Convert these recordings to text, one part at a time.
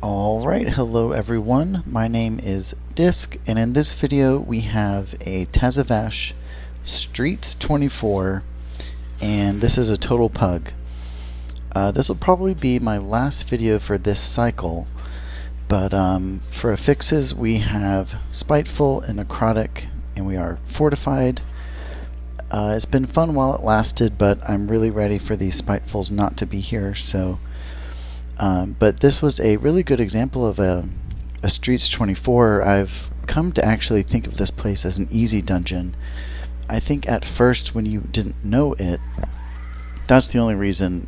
Alright, hello everyone. My name is Disc, and in this video we have a Tazavesh Streets 24, and this is a total pug. This will probably be my last video for this cycle, but for affixes we have Spiteful and Necrotic, and we are Fortified. It's been fun while it lasted, but I'm really ready for these Spitefuls not to be here, so but this was a really good example of a Streets 24. I've come to actually think of this place as an easy dungeon. I think at first when you didn't know it, that's the only reason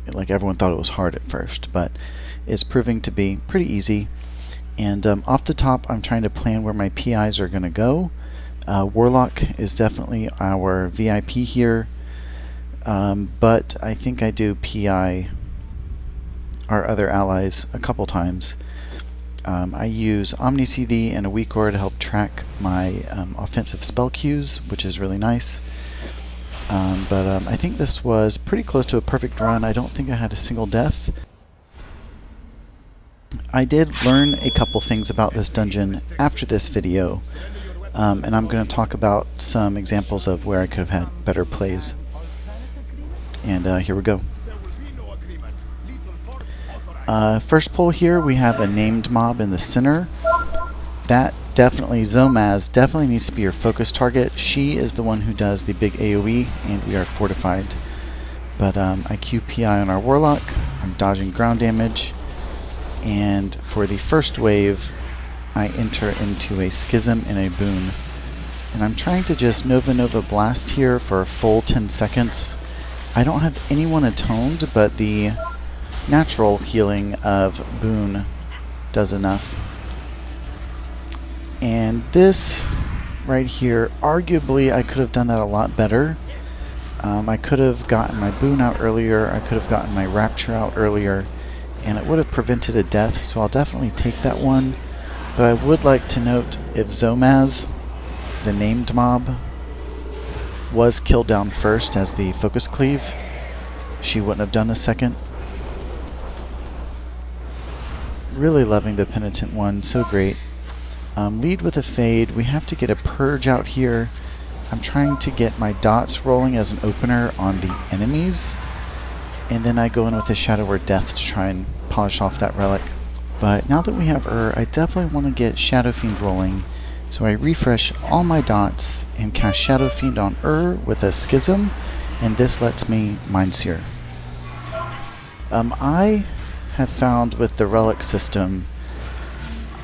like everyone thought it was hard at first, but it's proving to be pretty easy. And off the top I'm trying to plan where my PIs are going to go. Warlock is definitely our VIP here, but I think I do PI our other allies a couple times. I use Omni CD and a weak aura to help track my offensive spell queues, which is really nice. But I think this was pretty close to a perfect run. I don't think I had a single death. I did learn a couple things about this dungeon after this video, and I'm going to talk about some examples of where I could have had better plays. And here we go. First pull here, we have a named mob in the center. That definitely, Zomaz, definitely needs to be your focus target. She is the one who does the big AoE, and we are fortified. But I queue PI on our Warlock. I'm dodging ground damage. And for the first wave, I enter into a Schism and a Boon. And I'm trying to just Nova Blast here for a full 10 seconds. I don't have anyone atoned, but the natural healing of Boon does enough. And this right here, arguably I could have done that a lot better. I could have gotten my Boon out earlier, I could have gotten my Rapture out earlier, and it would have prevented a death, so I'll definitely take that one. But I would like to note, if Zomaz, the named mob, was killed down first as the focus cleave, she wouldn't have done a second. Really loving the Penitent one, so great. Lead with a Fade. We have to get a Purge out here. I'm trying to get my dots rolling as an opener on the enemies, and then I go in with a Shadow or Death to try and polish off that relic. But now that we have I definitely want to get Shadow Fiend rolling, so I refresh all my dots and cast Shadow Fiend on with a Schism, and this lets me Mind Seer. I have found with the relic system,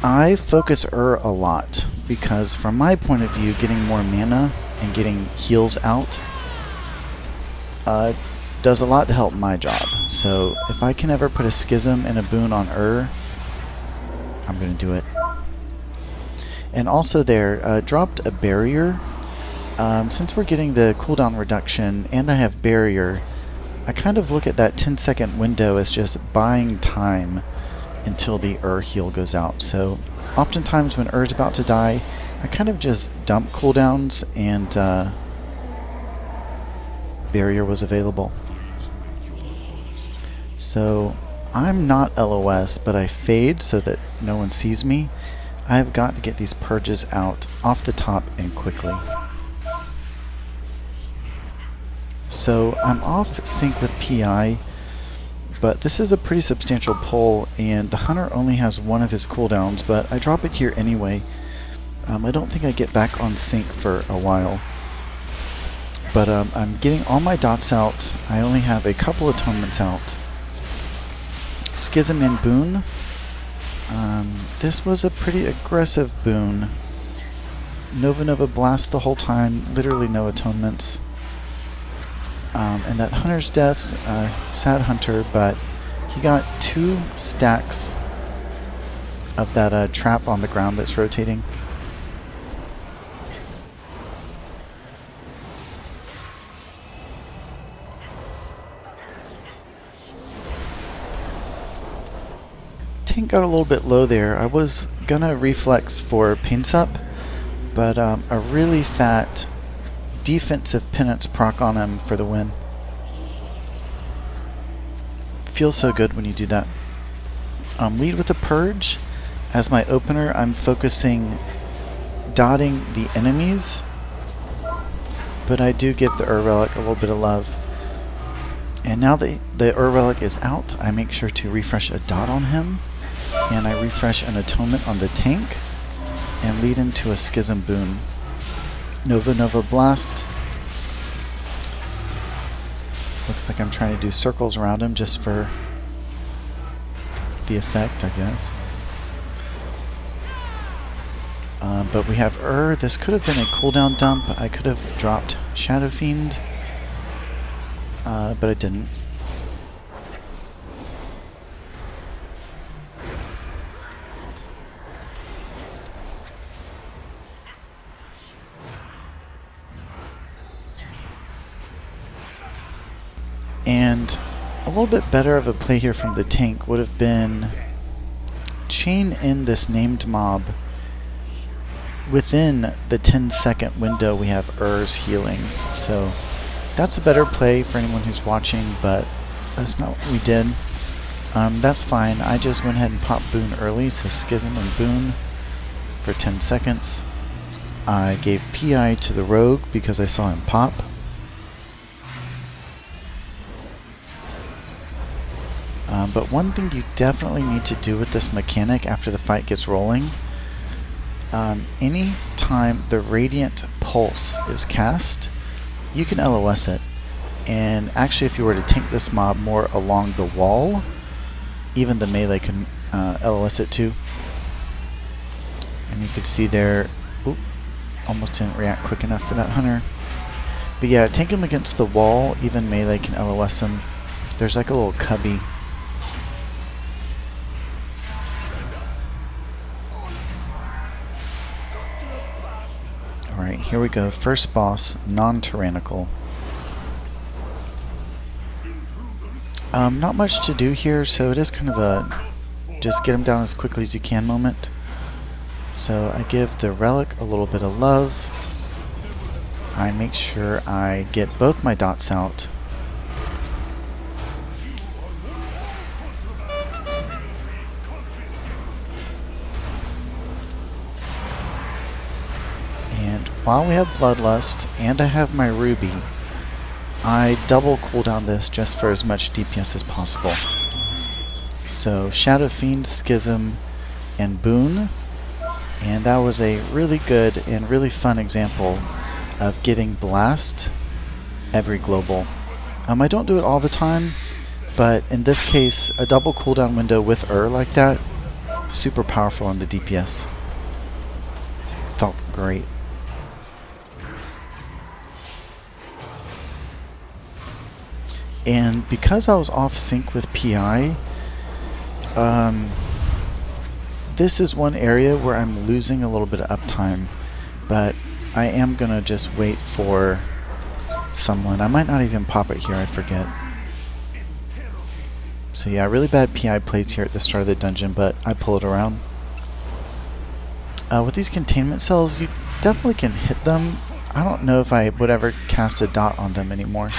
I focus a lot, because from my point of view, getting more mana and getting heals out does a lot to help my job. So if I can ever put a Schism and a Boon on I'm going to do it. And also there, dropped a barrier. Since we're getting the cooldown reduction and I have barrier, I kind of look at that 10-second window as just buying time until the heal goes out. So oftentimes when is about to die, I kind of just dump cooldowns, and barrier was available. So I'm not LOS, but I fade so that no one sees me. I've got to get these purges out off the top and quickly. So I'm off sync with PI, but this is a pretty substantial pull, and the Hunter only has one of his cooldowns, but I drop it here anyway. I don't think I get back on sync for a while. But I'm getting all my dots out. I only have a couple atonements out. Schism and Boon. This was a pretty aggressive Boon. Nova Blast the whole time, literally no atonements. And that Hunter's death, sad Hunter, but he got 2 stacks of that trap on the ground that's rotating. Tank got a little bit low there. I was gonna reflex for Pain Sup, but a really fat defensive penance proc on him for the win. Feels so good when you do that. Lead with a Purge. As my opener, I'm focusing dotting the enemies, but I do give the Relic a little bit of love. And now that the Relic is out, I make sure to refresh a dot on him, and I refresh an Atonement on the tank, and lead into a Schism Boon. Nova Blast. Looks like I'm trying to do circles around him just for the effect, I guess. But we have This could have been a cooldown dump. I could have dropped Shadow Fiend, but I didn't. And a little bit better of a play here from the tank would have been chain in this named mob. Within the 10-second window we have healing, so that's a better play for anyone who's watching, but that's not what we did. That's fine. I just went ahead and popped Boon early, so Schism and Boon for 10 seconds. I gave PI to the Rogue because I saw him pop. But one thing you definitely need to do with this mechanic after the fight gets rolling, any time the Radiant Pulse is cast, you can LOS it. And actually, if you were to tank this mob more along the wall, even the melee can LOS it too. And you can see there, oop, almost didn't react quick enough for that hunter. But yeah, tank him against the wall, even melee can LOS him. There's like a little cubby. Alright, here we go. First boss, non-tyrannical. Not much to do here, so it is kind of a just get him down as quickly as you can moment. So I give the Relic a little bit of love. I make sure I get both my dots out. And while we have Bloodlust and I have my Ruby, I double cooldown this just for as much DPS as possible. So Shadow Fiend, Schism, and Boon, and that was a really good and really fun example of getting Blast every global. I don't do it all the time, but in this case, a double cooldown window with like that, super powerful on the DPS. Felt great. And because I was off sync with PI, this is one area where I'm losing a little bit of uptime, but I am gonna just wait for someone. I might not even pop it here, I forget. So yeah, really bad PI plays here at the start of the dungeon, but I pull it around. With these containment cells, you definitely can hit them. I don't know if I would ever cast a dot on them anymore.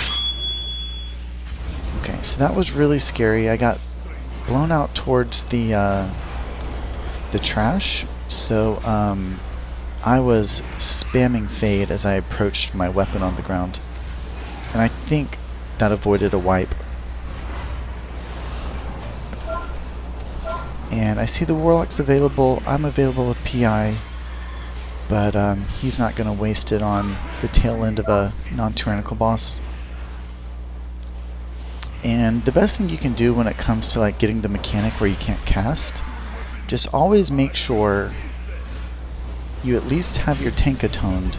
Okay, so that was really scary. I got blown out towards the trash, so I was spamming Fade as I approached my weapon on the ground, and I think that avoided a wipe. And I see the Warlock's available. I'm available with PI, but he's not going to waste it on the tail end of a non-tyrannical boss. And the best thing you can do when it comes to like getting the mechanic where you can't cast, just always make sure you at least have your tank atoned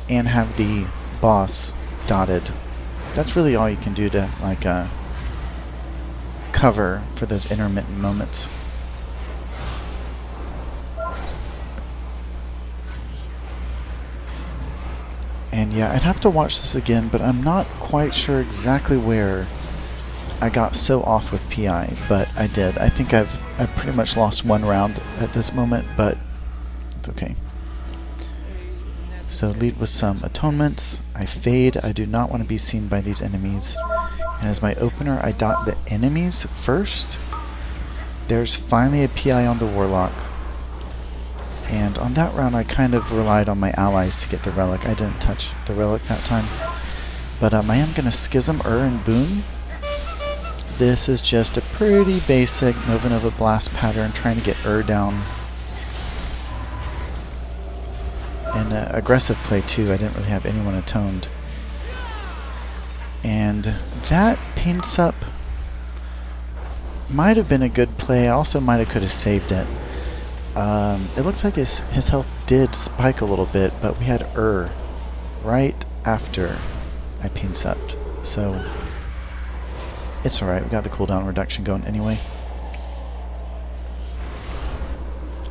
and have the boss dotted. That's really all you can do to like cover for those intermittent moments. And yeah, I'd have to watch this again, but I'm not quite sure exactly where I got so off with PI, but I did. I think I've pretty much lost one round at this moment, but it's okay. So lead with some atonements. I fade. I do not want to be seen by these enemies. And as my opener, I dot the enemies first. There's finally a PI on the Warlock. And on that round I kind of relied on my allies to get the relic. I didn't touch the relic that time. But I am going to Schism and Boon. This is just a pretty basic Nova Nova Blast pattern, trying to get down. And aggressive play too. I didn't really have anyone atoned. And that paints up. Might have been a good play. I also might have could have saved it. It looks like his health did spike a little bit, but we had right after I paints upped. So it's alright, we got the cooldown reduction going anyway.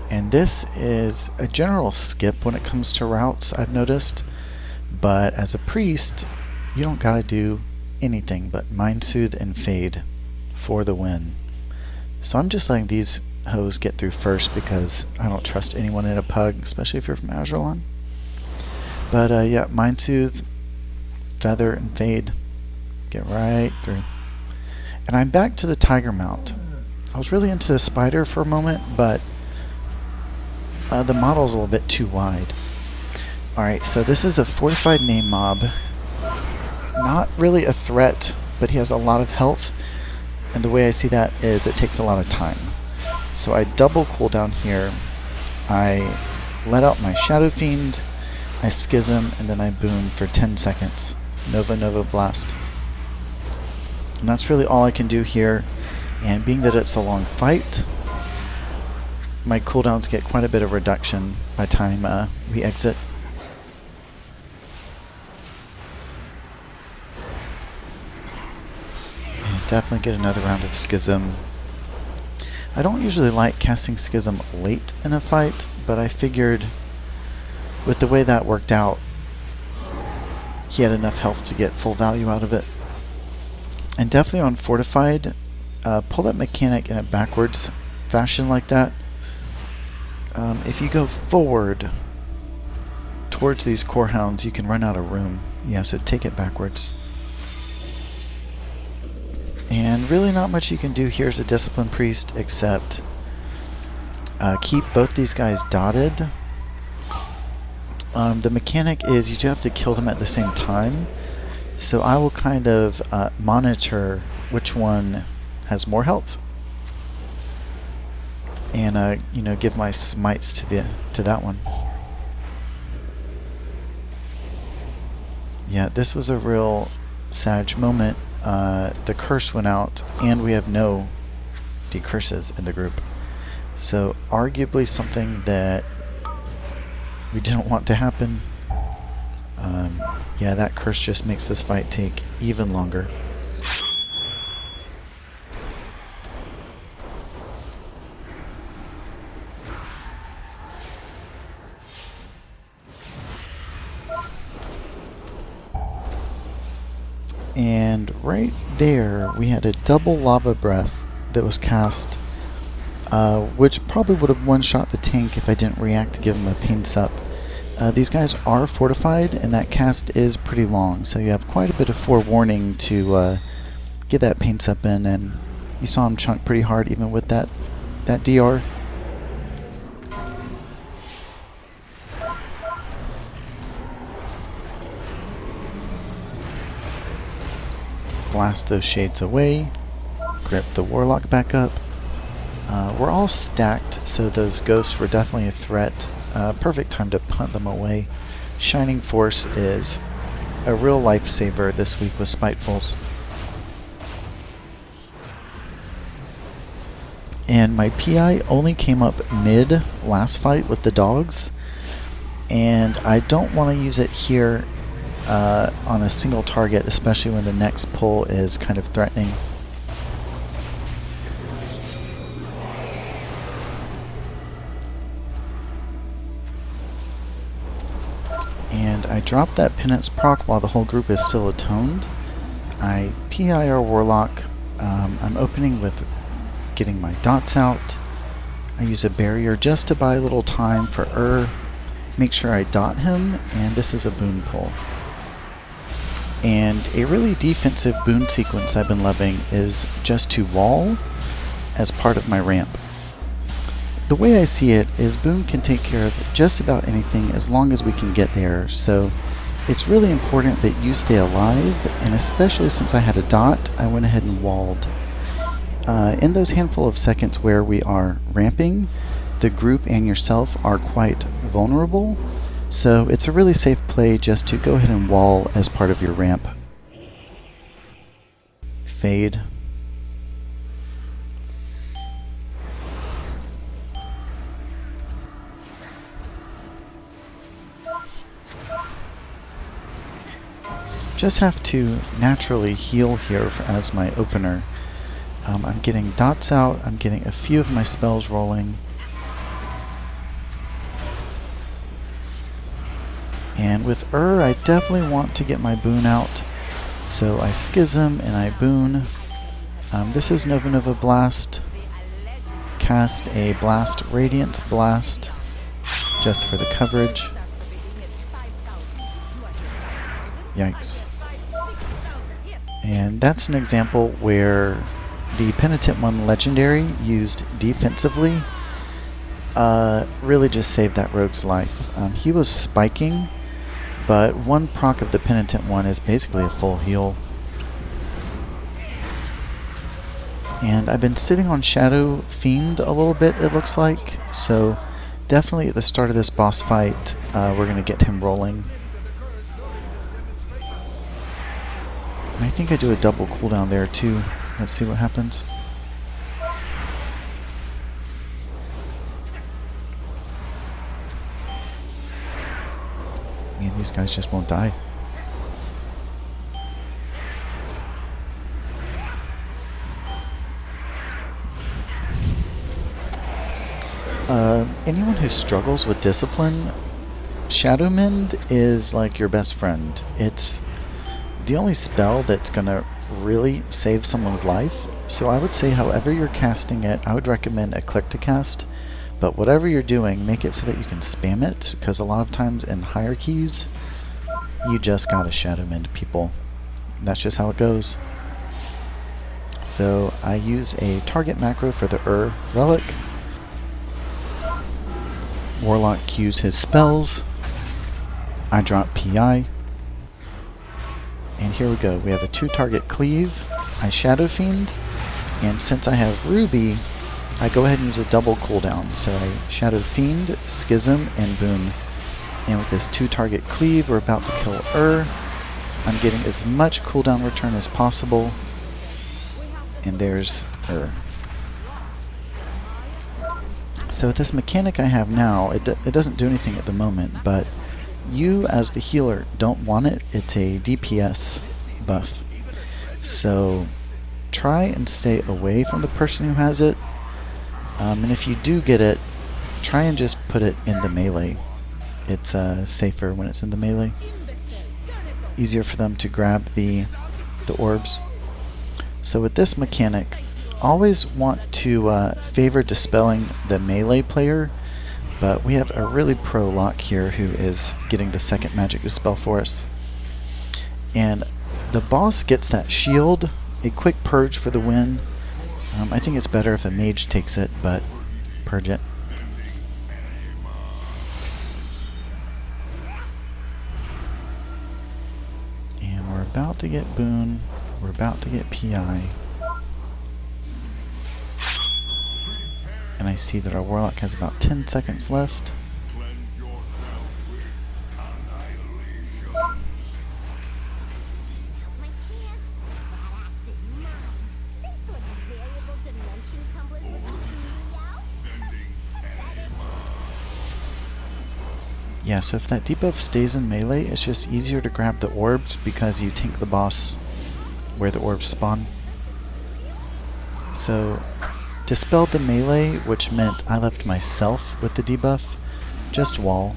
And this is a general skip when it comes to routes, I've noticed. But as a priest, you don't gotta do anything but Mind Soothe and Fade for the win. So I'm just letting these hoes get through first because I don't trust anyone in a pug, especially if you're from Azurlon. But yeah, Mind Soothe, Feather, and Fade. Get right through. And I'm back to the Tiger Mount. I was really into the Spider for a moment, but the model's a little bit too wide. Alright, so this is a Fortified name mob. Not really a threat, but he has a lot of health. And the way I see that is it takes a lot of time. So I double cooldown here. I let out my Shadow Fiend, I Schism, and then I Boon for 10 seconds. Nova Nova Blast. And that's really all I can do here. And being that it's a long fight, my cooldowns get quite a bit of reduction by the time we exit. Definitely get another round of Schism. I don't usually like casting Schism late in a fight, but I figured with the way that worked out, he had enough health to get full value out of it. And definitely on Fortified, pull that mechanic in a backwards fashion like that. If you go forward towards these core hounds, you can run out of room. Yeah, so take it backwards. And really not much you can do here as a Discipline Priest except keep both these guys dotted. The mechanic is you do have to kill them at the same time. So I will kind of monitor which one has more health. And you know, give my smites to that one. Yeah, this was a real Sag moment. The curse went out, and we have no decurses in the group. So arguably something that we didn't want to happen. Yeah, that curse just makes this fight take even longer. And right there, we had a double lava breath that was cast, which probably would have one-shot the tank if I didn't react to give him a pain sup. These guys are fortified, and that cast is pretty long, so you have quite a bit of forewarning to get that pain sup in, and you saw him chunk pretty hard even with that DR. Blast those shades away, grip the Warlock back up. We're all stacked, so those ghosts were definitely a threat. Perfect time to punt them away. Shining Force is a real lifesaver this week with Spitefuls. And my PI only came up mid last fight with the dogs, and I don't want to use it here on a single target, especially when the next pull is kind of threatening. And I drop that penance proc while the whole group is still atoned. I PI our Warlock. I'm opening with getting my dots out. I use a barrier just to buy a little time for make sure I dot him, and this is a boon pull. And a really defensive boon sequence I've been loving is just to wall, as part of my ramp. The way I see it is Boone can take care of just about anything as long as we can get there, so it's really important that you stay alive, and especially since I had a dot, I went ahead and walled. In those handful of seconds where we are ramping, the group and yourself are quite vulnerable, so it's a really safe play just to go ahead and wall as part of your ramp. Fade. Just have to naturally heal here as my opener. I'm getting dots out, I'm getting a few of my spells rolling. And with I definitely want to get my boon out. So I schism and I boon. This is Nova Nova Blast. Cast a Blast Radiant Blast just for the coverage. Yikes. And that's an example where the Penitent 1 Legendary used defensively really just saved that rogue's life. He was spiking, but one proc of the Penitent 1 is basically a full heal. And I've been sitting on Shadow Fiend a little bit, it looks like, so definitely at the start of this boss fight we're going to get him rolling. And I think I do a double cooldown there too. Let's see what happens. Man, these guys just won't die. Anyone who struggles with discipline, Shadow Mend is like your best friend. It's the only spell that's gonna really save someone's life. So I would say however you're casting it, I would recommend a click to cast. But whatever you're doing, make it so that you can spam it, because a lot of times in hierarchies, you just gotta Shadow Mend people. That's just how it goes. So I use a target macro for the relic. Warlock cues his spells. I drop PI. And here we go. We have a 2-target cleave. I Shadow Fiend. And since I have Ruby, I go ahead and use a double cooldown. So I Shadow Fiend, Schism, and Boon. And with this 2-target cleave, we're about to kill I'm getting as much cooldown return as possible. And there's So with this mechanic I have now, it doesn't do anything at the moment, but you as the healer don't want it. It's a DPS buff. So try and stay away from the person who has it. And if you do get it, try and just put it in the melee. It's safer when it's in the melee. Easier for them to grab the orbs. So with this mechanic, always want to favor dispelling the melee player, but we have a really pro Lock here who is getting the second magic dispel for us. And the boss gets that shield, a quick purge for the win. I think it's better if a mage takes it, but purge it. And we're about to get Boon, we're about to get PI. And I see that our Warlock has about 10 seconds left. Yeah, so if that debuff stays in melee, it's just easier to grab the orbs because you tank the boss where the orbs spawn. So dispelled the melee, which meant I left myself with the debuff. Just wall.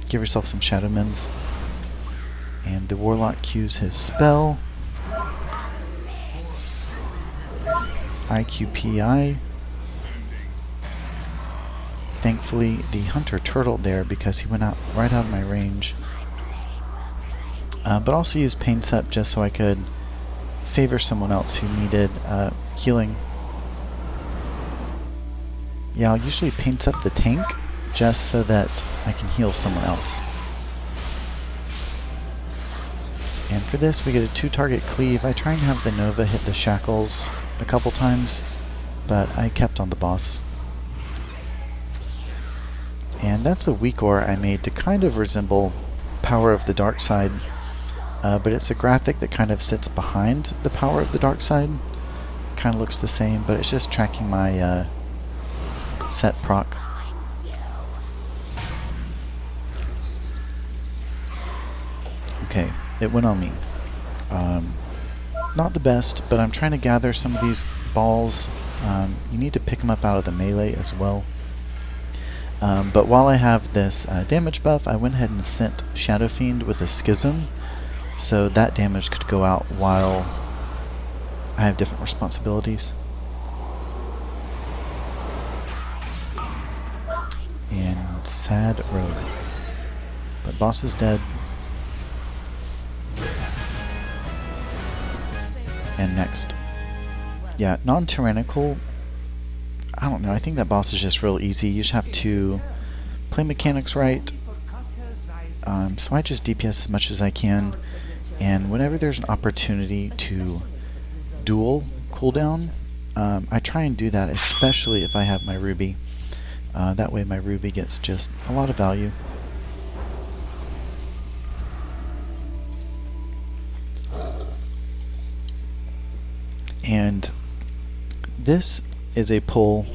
Give yourself some Shadow Mends. And the Warlock cues his spell. IQPI. Thankfully, the Hunter turtled there because he went out right out of my range. But also used Pain Sep just so I could favor someone else who needed healing. yeah, I'll usually paint up the tank just so that I can heal someone else. And for this we get a 2-target cleave. I try and have the Nova hit the shackles a couple times, but I kept on the boss. And that's a weak ore I made to kind of resemble Power of the Dark Side, but it's a graphic that kind of sits behind the Power of the Dark Side. Kind of looks the same, but it's just tracking my set proc. Okay, it went on me. Not the best, but I'm trying to gather some of these balls. You need to pick them up out of the melee as well. But while I have this damage buff, I went ahead and sent Shadow Fiend with a Schism, so that damage could go out while I have different responsibilities. And sad rogue. But boss is dead. And next. Yeah, non-tyrannical. I don't know, I think that boss is just real easy. You just have to play mechanics right. So I just DPS as much as I can, and whenever there's an opportunity to dual cooldown, I try and do that, especially if I have my Ruby. That way my Ruby gets just a lot of value. And this is a pull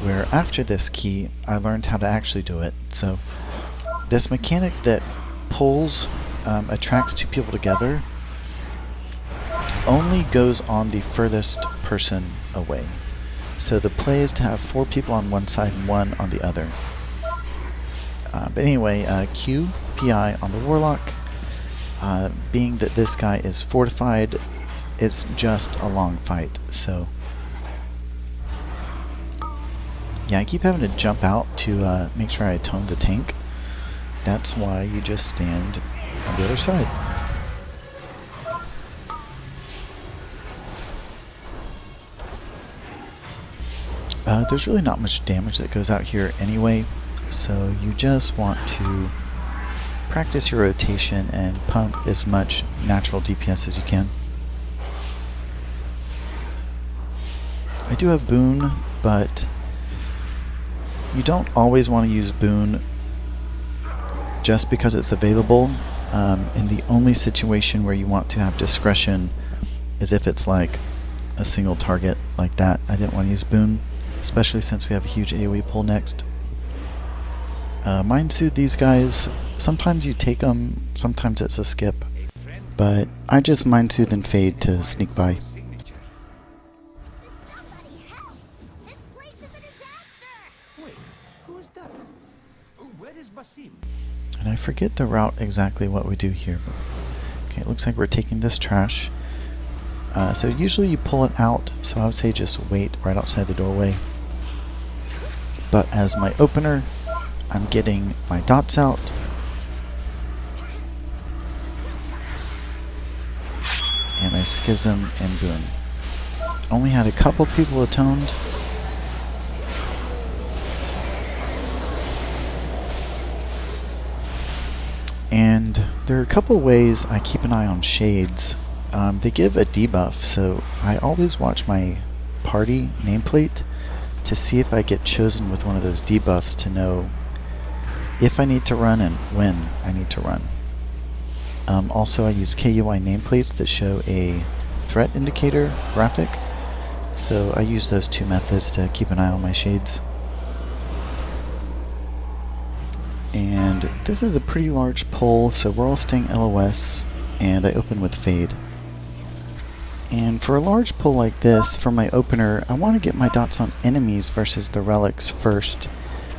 where after this key I learned how to actually do it. So this mechanic that pulls attracts 2 people together only goes on the furthest person away. So the play is to have 4 people on one side and 1 on the other. But anyway, Q, PI on the Warlock. Being that this guy is fortified, it's just a long fight. So yeah, I keep having to jump out to make sure I atone the tank. That's why you just stand on the other side. There's really not much damage that goes out here anyway, so you just want to practice your rotation and pump as much natural DPS as you can. I do have Boon, but you don't always want to use Boon just because it's available. And the only situation where you want to have discretion is if it's like a single target like that. I didn't want to use Boon, especially since we have a huge AoE pull next. Mind Soothe these guys, sometimes you take them, sometimes it's a skip, but I just Mind Soothe and Fade to sneak by. And I forget the route exactly what we do here. Okay, it looks like we're taking this trash. So usually you pull it out, so I would say just wait right outside the doorway. But as my opener, I'm getting my dots out. And I Schism and Boon. Only had a couple people atoned. And there are a couple ways I keep an eye on shades. They give a debuff, so I always watch my party nameplate to see if I get chosen with one of those debuffs to know if I need to run and when I need to run. Also, I use KUI nameplates that show a threat indicator graphic, so I use those 2 methods to keep an eye on my shades. And this is a pretty large pull, so we're all staying LOS, and I open with Fade. And for a large pull like this, for my opener, I want to get my dots on enemies versus the relics first.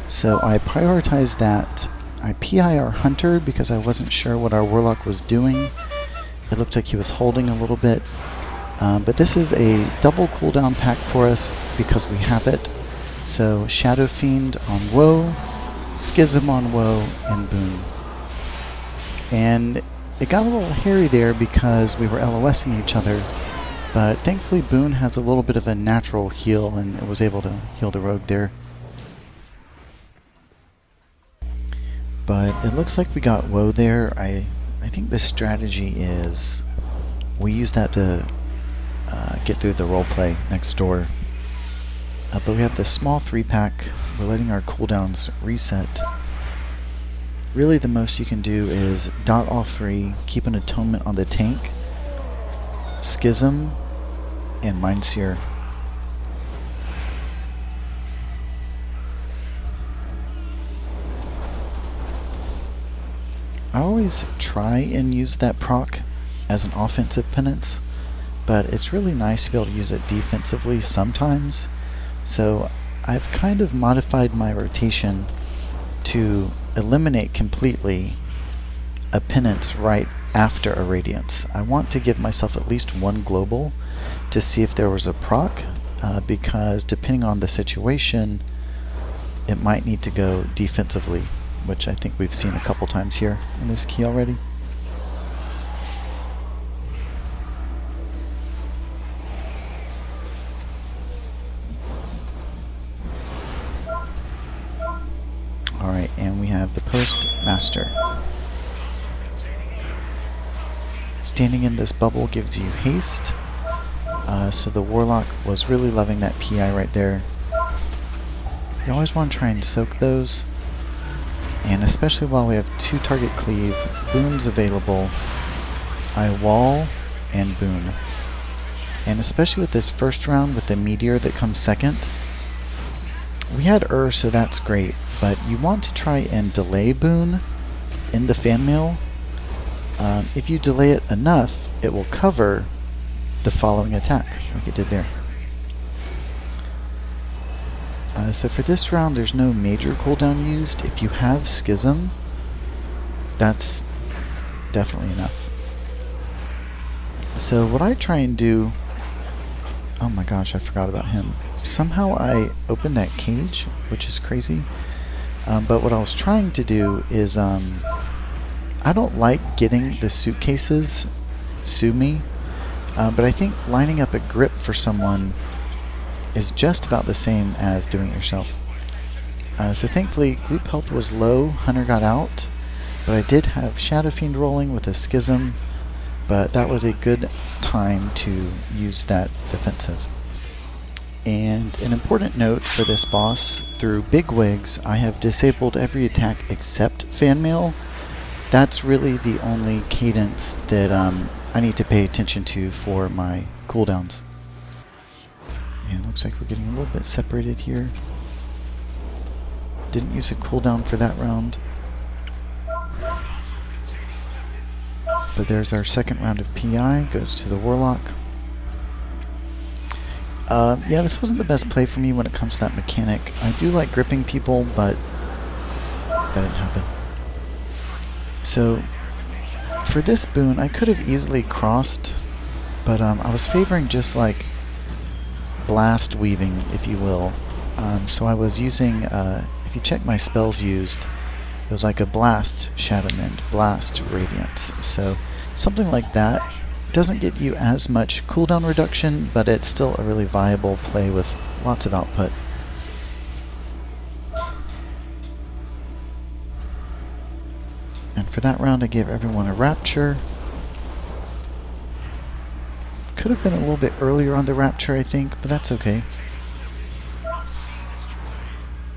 So I prioritize that. I PI our Hunter because I wasn't sure what our Warlock was doing. It looked like he was holding a little bit. But this is a double cooldown pack for us because we have it. So Shadow Fiend on Woe, Schism on Woe, and Boon. And it got a little hairy there because we were LOSing each other, but thankfully Boon has a little bit of a natural heal and was able to heal the rogue there. But it looks like we got woe there. I think the strategy is we use that to get through the roleplay next door. But we have this small 3-pack. We're letting our cooldowns reset. Really the most you can do is dot all 3, keep an atonement on the tank, Schism, and Mindseer. I always try and use that proc as an offensive penance, but it's really nice to be able to use it defensively sometimes. So I've kind of modified my rotation to eliminate completely a penance right after a radiance. I want to give myself at least one global to see if there was a proc, because depending on the situation, it might need to go defensively, which I think we've seen a couple times here in this key already. Alright, and we have the Postmaster. Standing in this bubble gives you haste, so the Warlock was really loving that PI right there. You always want to try and soak those, and especially while we have 2 target cleave, boons available, I wall and boon. And especially with this first round with the meteor that comes second, we had so that's great, but you want to try and delay boon in the fan mail. If you delay it enough, it will cover the following attack, like it did there. So for this round, there's no major cooldown used. If you have Schism, that's definitely enough. So what I try and do... Oh my gosh, I forgot about him. Somehow I opened that cage, which is crazy. But what I was trying to do is... I don't like getting the suitcases sue me, but I think lining up a grip for someone is just about the same as doing it yourself. So thankfully group health was low, Hunter got out, but I did have Shadow Fiend rolling with a Schism, but that was a good time to use that defensive. And an important note for this boss, through Big Wigs I have disabled every attack except fan mail. That's really the only cadence that I need to pay attention to for my cooldowns. And it looks like we're getting a little bit separated here. Didn't use a cooldown for that round. But there's our second round of PI, goes to the Warlock. Yeah, this wasn't the best play for me when it comes to that mechanic. I do like gripping people, but that didn't happen. So, for this boon, I could have easily crossed, but I was favoring just like blast weaving, if you will. So I was using, if you check my spells used, it was like a blast Shadow Mend, blast Radiance. So something like that doesn't get you as much cooldown reduction, but it's still a really viable play with lots of output. And for that round I gave everyone a Rapture. Could have been a little bit earlier on the Rapture, I think, but that's okay.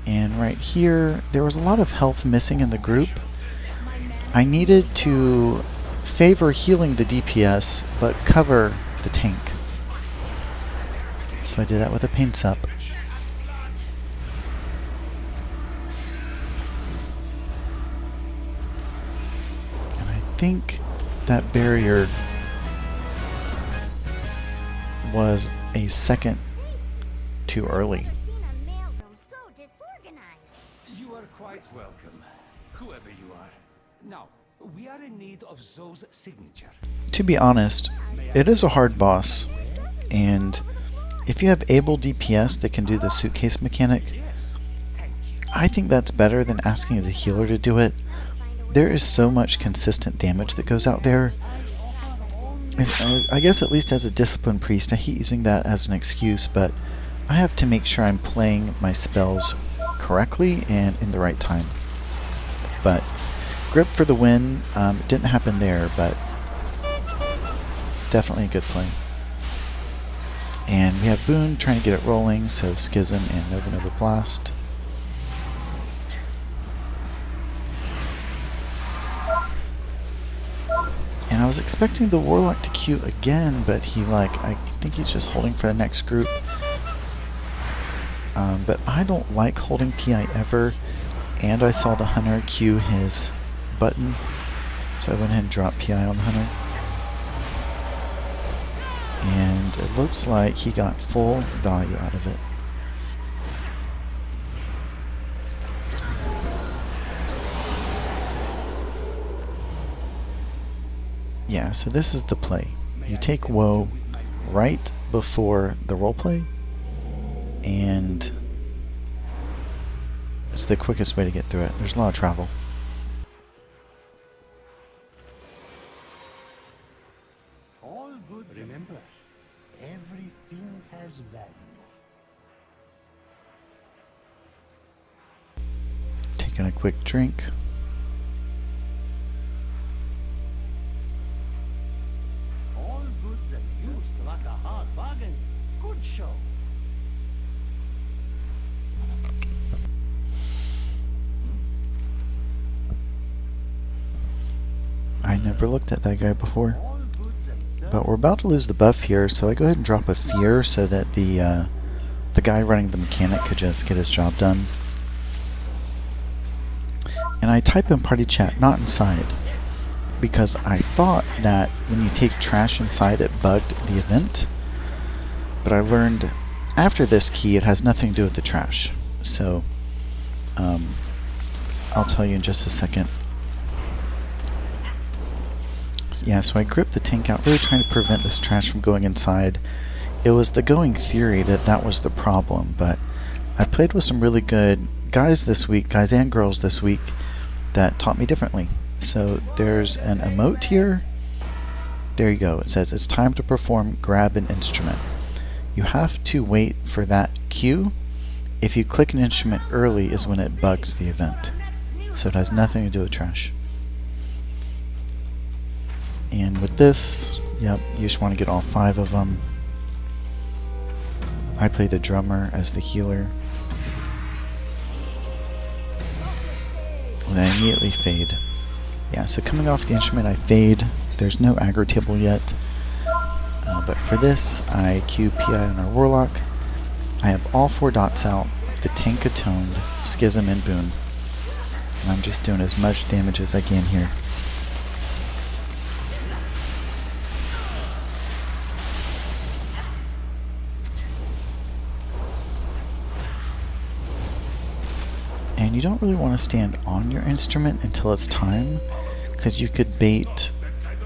And right here, there was a lot of health missing in the group. I needed to favor healing the DPS, but cover the tank. So I did that with a Pain Sup. And I think that barrier was a second too early. You are quite welcome, whoever you are. Now, we are in need of Zo's signature. To be honest, it is a hard boss, and if you have able DPS that can do the suitcase mechanic, I think that's better than asking the healer to do it. There is so much consistent damage that goes out there. I guess at least as a disciplined priest, I hate using that as an excuse, but I have to make sure I'm playing my spells correctly and in the right time. But grip for the win. It didn't happen there, but definitely a good play. And we have Boone trying to get it rolling, so Schism and Nova Nova Blast. And I was expecting the Warlock to Q again, but I think he's just holding for the next group. But I don't like holding PI ever, and I saw the Hunter Q his button, so I went ahead and dropped PI on the Hunter. And it looks like he got full value out of it. Yeah, so this is the play. You take Woe right before the roleplay, and it's the quickest way to get through it. There's a lot of travel. All goods, remember, everything has value. Taking a quick drink. All goods and used like a hard bargain. Good show. I never looked at that guy before. But we're about to lose the buff here, so I go ahead and drop a fear so that the guy running the mechanic could just get his job done. And I type in party chat, not inside, because I thought that when you take trash inside it bugged the event, but I learned after this key it has nothing to do with the trash. So I'll tell you in just a second. Yeah, so I gripped the tank out, really trying to prevent this trash from going inside. It was the going theory that that was the problem, but I played with some really good guys this week, guys and girls this week, that taught me differently. So there's an emote here. There you go. It says it's time to perform grab an instrument. You have to wait for that cue. If you click an instrument early is when it bugs the event. So it has nothing to do with trash. And with this, yep, you just want to get all 5 of them. I play the drummer as the healer. And I immediately fade. Yeah, so coming off the instrument I fade. There's no aggro table yet. But for this, I Q PI on our Warlock. I have all 4 dots out, the tank atoned, Schism, and Boone. And I'm just doing as much damage as I can here. And you don't really want to stand on your instrument until it's time, because you could bait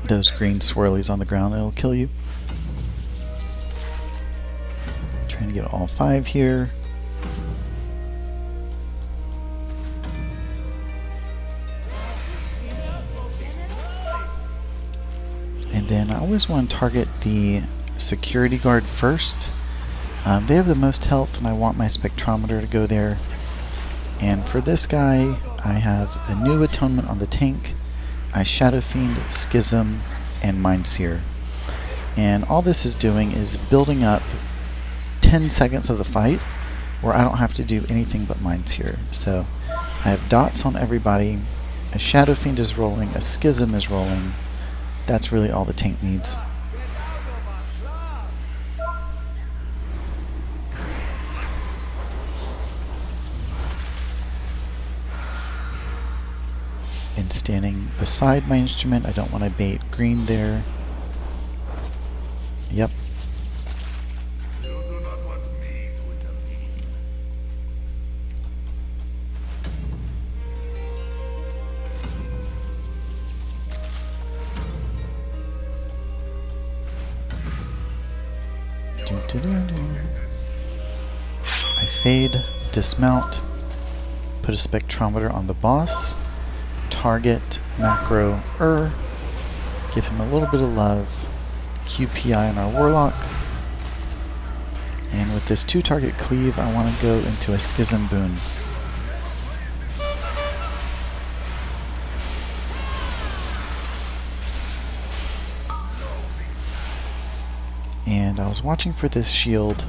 those green swirlies on the ground, it'll kill you. Trying to get all 5 here. And then I always want to target the security guard first. They have the most health and I want my spectrometer to go there. And for this guy, I have a new atonement on the tank. I Shadow Fiend, Schism, and Mind Seer. And all this is doing is building up 10 seconds of the fight where I don't have to do anything but Mind Seer. So I have dots on everybody, a Shadow Fiend is rolling, a Schism is rolling. That's really all the tank needs. And standing beside my instrument, I don't want to bait green there. Yep. You do not want me to intervene. I fade, dismount, put a spectrometer on the boss, target macro give him a little bit of love, QPI on our Warlock, and with this 2-target cleave I want to go into a Schism Boon. and I was watching for this shield,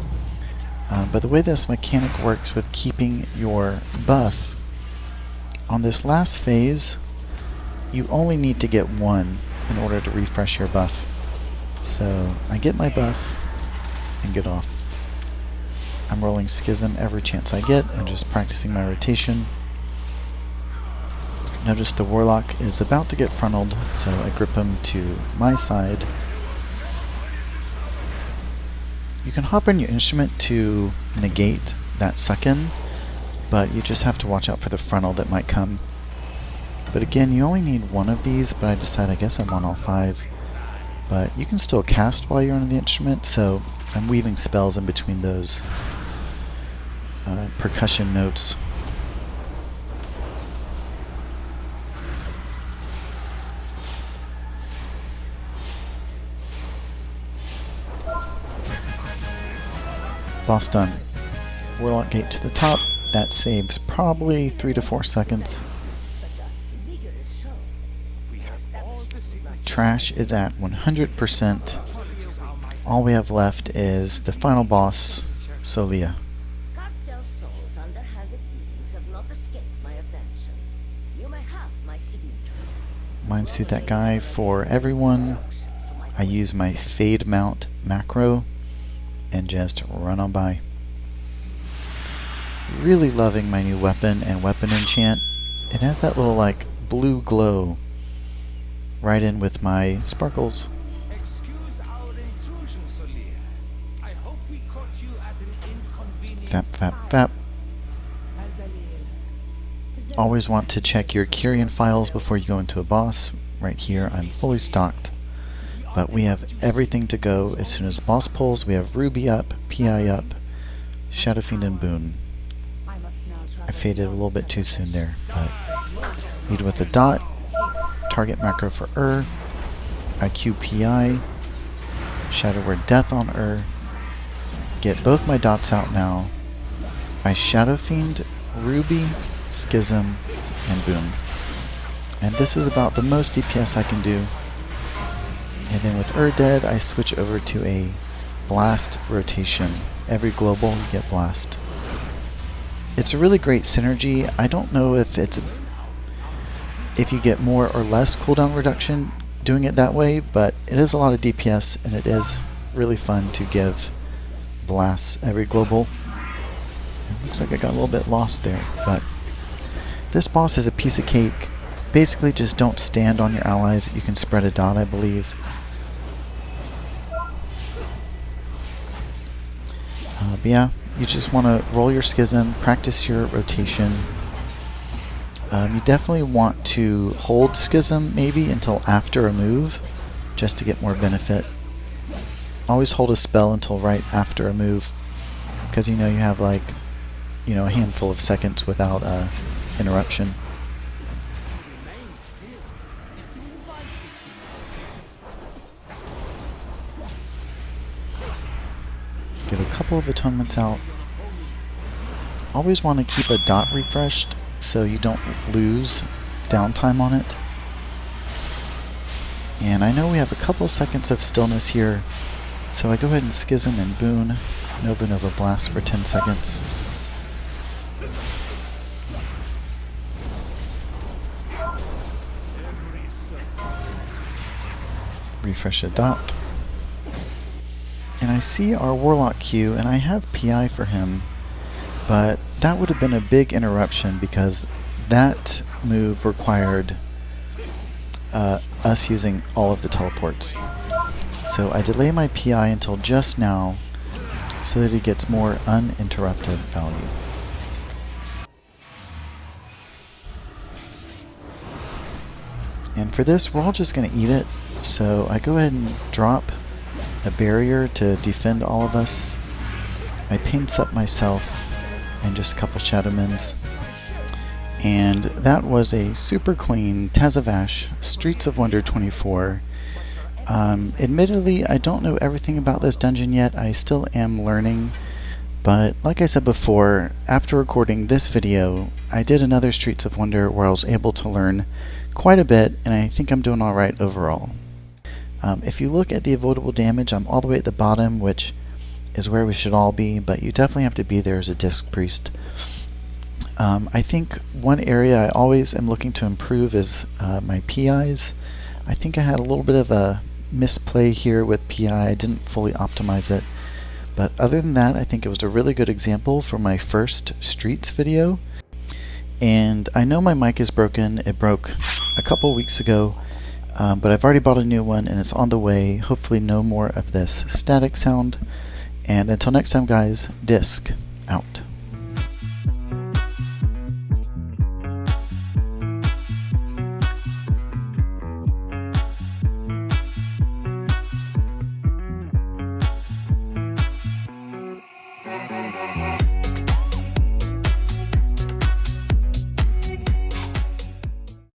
but the way this mechanic works with keeping your buff, on this last phase, you only need to get one in order to refresh your buff. So I get my buff and get off. I'm rolling Schism every chance I get and just practicing my rotation. Notice the Warlock is about to get frontaled, so I grip him to my side. You can hop on your instrument to negate that suck-in, but you just have to watch out for the frontal that might come. But again, you only need one of these, but I decide I guess I want all 5. But you can still cast while you're on the instrument, so I'm weaving spells in between those percussion notes. Boss done. Warlock gate to the top. That saves probably 3 to 4 seconds. Trash is at 100%. All we have left is the final boss, Solia. Cartel Soul's underhanded dealings have not escaped my attention. You may have my signature. Mind suit that guy for everyone. I use my Fade Mount macro and just run on by. Really loving my new weapon and weapon enchant. It has that little like blue glow right in with my sparkles. Excuse our intrusion, Solia. I hope we caught you at an inconvenient Fap, fap, fap. Always want to check your Kyrian files before you go into a boss. Right here, I'm fully stocked. But we have everything to go as soon as the boss pulls. We have Ruby up, PI up, Shadow Fiend and Boon. I faded a little bit too soon there, but lead with a dot, target macro for IQ PI, Shadow Word Death on get both my dots out now. I Shadow Fiend, Ruby, Schism, and Boon. And this is about the most DPS I can do. And then with dead, I switch over to a blast rotation. Every global, you get blast. It's a really great synergy. I don't know if you get more or less cooldown reduction doing it that way, but it is a lot of DPS, and it is really fun to give blasts every global. It looks like I got a little bit lost there, but this boss is a piece of cake. Basically, just don't stand on your allies. You can spread a dot, I believe. But yeah, you just want to roll your Schism, practice your rotation. You definitely want to hold Schism maybe until after a move, just to get more benefit. Always hold a spell until right after a move, because you know you have like, a handful of seconds without interruption. Get a couple of atonements out. Always want to keep a dot refreshed so you don't lose downtime on it. And I know we have a couple seconds of stillness here, so I go ahead and Schism and Boon. Nova Nova Blast for 10 seconds. Refresh a dot. And I see our Warlock queue, and I have PI for him, but that would have been a big interruption because that move required us using all of the teleports. So I delay my PI until just now so that he gets more uninterrupted value. And for this, we're all just going to eat it, so I go ahead and drop a barrier to defend all of us. I paints up myself and just a couple Shadowmans. And that was a super clean Tazavesh Streets of Wonder 24. Admittedly, I don't know everything about this dungeon yet. I still am learning. But like I said before, after recording this video, I did another Streets of Wonder where I was able to learn quite a bit, and I think I'm doing alright overall. If you look at the avoidable damage, I'm all the way at the bottom, which is where we should all be, but you definitely have to be there as a Disc Priest. I think one area I always am looking to improve is my PIs. I think I had a little bit of a misplay here with PI. I didn't fully optimize it. But other than that, I think it was a really good example for my first Streets video. And I know my mic is broken. It broke a couple weeks ago, but I've already bought a new one and it's on the way. Hopefully no more of this static sound. And until next time guys, Disc out.